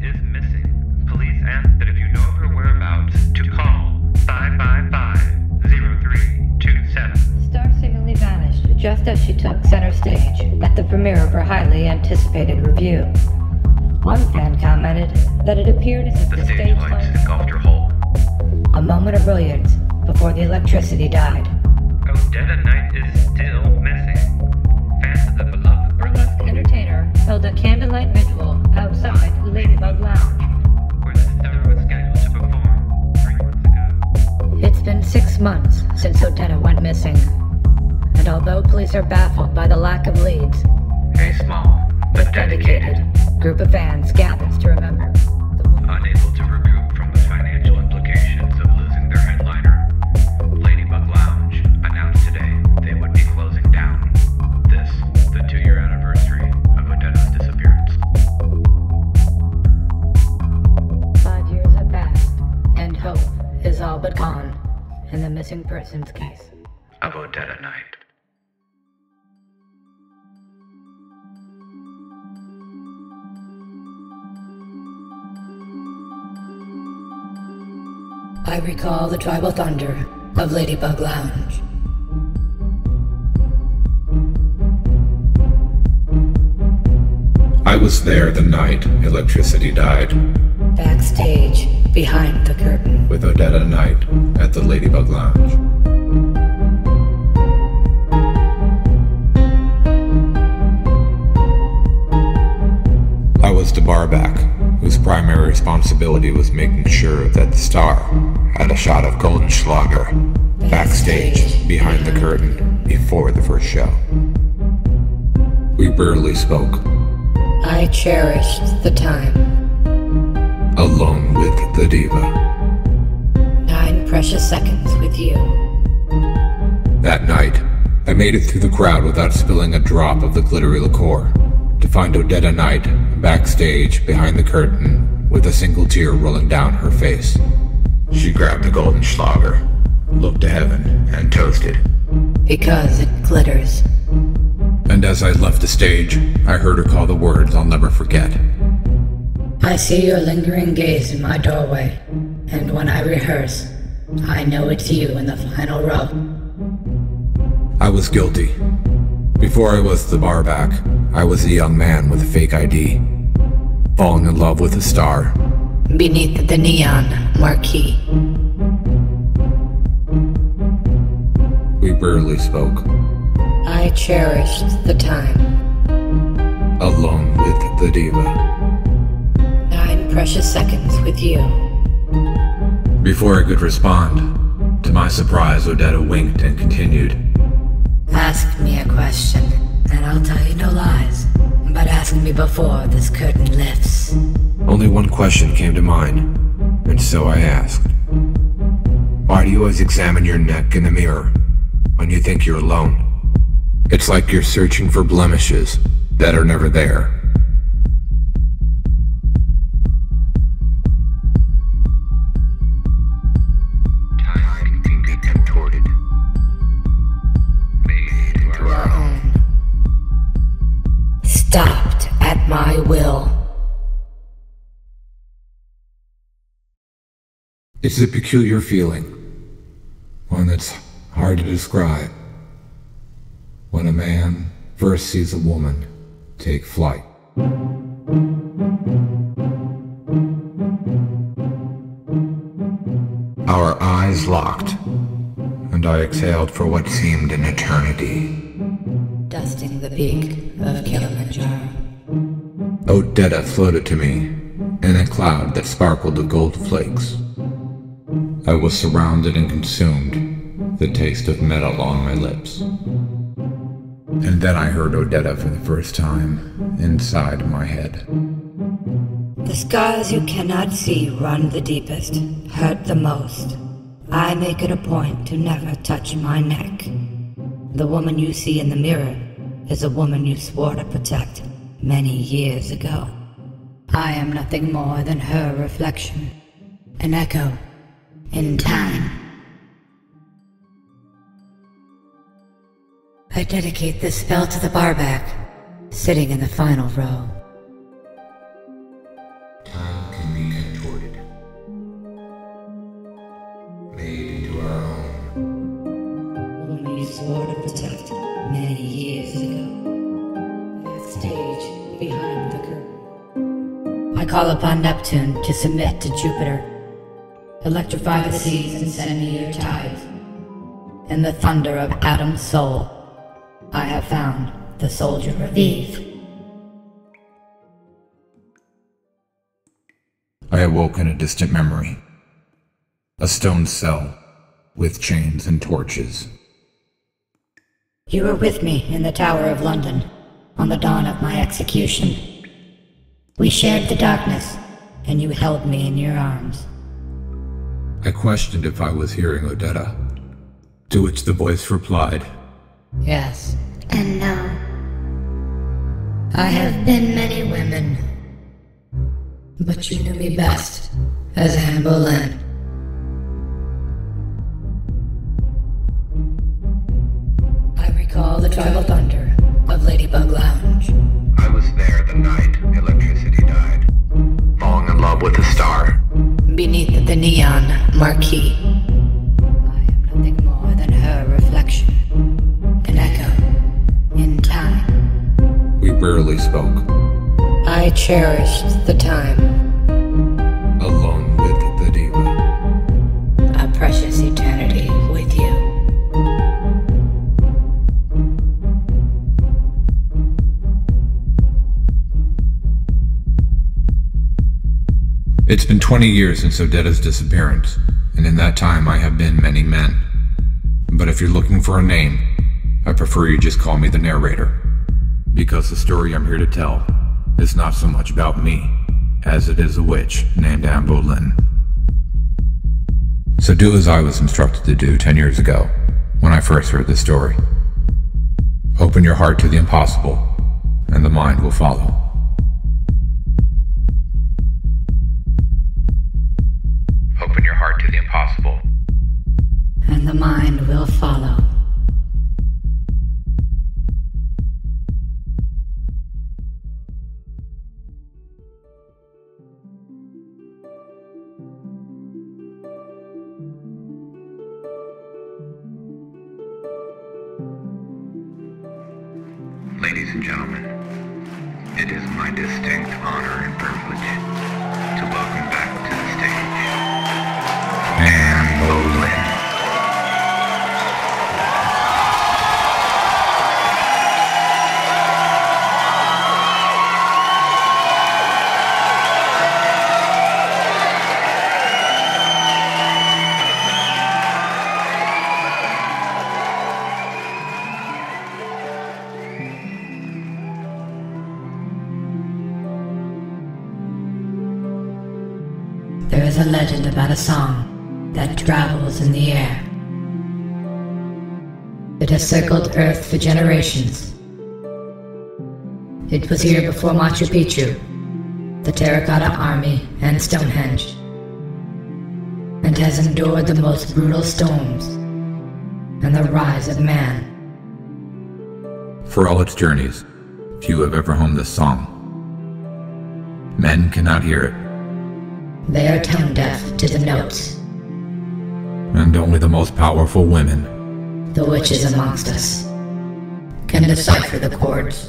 is missing. Police ask that if you know of her whereabouts, to call 555-0327. Star seemingly vanished just as she took center stage at the premiere of her highly anticipated review. One fan commented that it appeared as if The the stage stage lights lights engulfed her whole. a moment of brilliance before the electricity died. Odetta Knight is still missing. Fans of the beloved Burlesque entertainer held a candlelight vigil outside Ladybug Lounge. where the star was scheduled to perform 3 months ago. It's been 6 months since Odetta went missing, and although police are baffled by the lack of leads, A small but dedicated, group of fans gathers to remember the woman. unable to recoup from the financial implications of losing their headliner, Ladybug Lounge announced today they would be closing down. This, the 2-year anniversary of Odetta's disappearance. 5 years have passed, and hope is all but gone in the missing persons case. Of Odetta Knight. I recall the tribal thunder of Ladybug Lounge. I was there the night electricity died, Backstage, behind the curtain. with Odetta Knight at the Ladybug Lounge. I was the barback, whose primary responsibility was making sure that the star had a shot of Golden Schlager backstage behind the curtain before the first show. We barely spoke, I cherished the time. alone with the diva. 9 precious seconds with you. That night, I made it through the crowd without spilling a drop of the glittery liqueur, to find Odetta Knight backstage behind the curtain with a single tear rolling down her face. She grabbed the Golden Schlager, looked to heaven, and toasted. Because it glitters. And as I left the stage, I heard her call the words I'll never forget. I see your lingering gaze in my doorway, and when I rehearse, I know it's you in the final row. I was guilty. Before I was the barback, I was a young man with a fake ID, falling in love with a star. Beneath the neon marquee. We barely spoke, I cherished the time. alone with the diva. 9 precious seconds with you. Before I could respond, to my surprise, Odetta winked and continued. Ask me a question, and I'll tell you no lies. But ask me before this curtain lifts. Only one question came to mind, and so I asked. Why do you always examine your neck in the mirror when you think you're alone? It's like you're searching for blemishes that are never there. Time can be contorted, made into our own. Stopped at my will. It's a peculiar feeling, one that's hard to describe, when a man first sees a woman take flight. Our eyes locked, and I exhaled for what seemed an eternity. Dusting the peak of Kilimanjaro. Odetta floated to me in a cloud that sparkled with gold flakes. I was surrounded and consumed, the taste of metal on my lips. And then I heard Odetta for the first time inside my head. The scars you cannot see run the deepest, hurt the most. I make it a point to never touch my neck. The woman you see in the mirror is a woman you swore to protect many years ago. I am nothing more than her reflection, an echo in time. I dedicate this spell to the barback, sitting in the final row. test many years ago. Backstage, behind the curtain. I call upon Neptune to submit to Jupiter. Electrify the seas and send me your tides. In the thunder of Adam's soul, I have found the soldier of Eve. I awoke in a distant memory. A stone cell, with chains and torches. You were with me in the Tower of London, on the dawn of my execution. We shared the darkness, and you held me in your arms. I questioned if I was hearing Odetta, to which the voice replied, Yes, and now I have been many women, but you knew me best as Anne Boleyn. I recall the tribal thunder of Ladybug Lounge. I was there the night electricity died, falling in love with a star. Beneath the neon marquee, I am nothing more than her reflection, an echo in time. We rarely spoke, I cherished the time, alone with the diva. a precious eternity with you. It's been 20 years since Odetta's disappearance, and in that time I have been many men. But if you're looking for a name, I prefer you just call me the narrator, because the story I'm here to tell is not so much about me, as it is a witch named Anne Boleyn. So do as I was instructed to do 10 years ago, when I first heard this story. Open your heart to the impossible, and the mind will follow. Open your heart to the impossible, And the mind will follow. Ladies and gentlemen, it is my distinct honor and privilege to welcome back to the stage Anne Boleyn. There is a legend about a song that travels in the air. It has circled Earth for generations. It was here before Machu Picchu, the Terracotta Army, and Stonehenge, and has endured the most brutal storms and the rise of man. For all its journeys, few have ever hummed this song. Men cannot hear it, They are tone deaf to the notes. and only the most powerful women The witches amongst us can decipher the chords.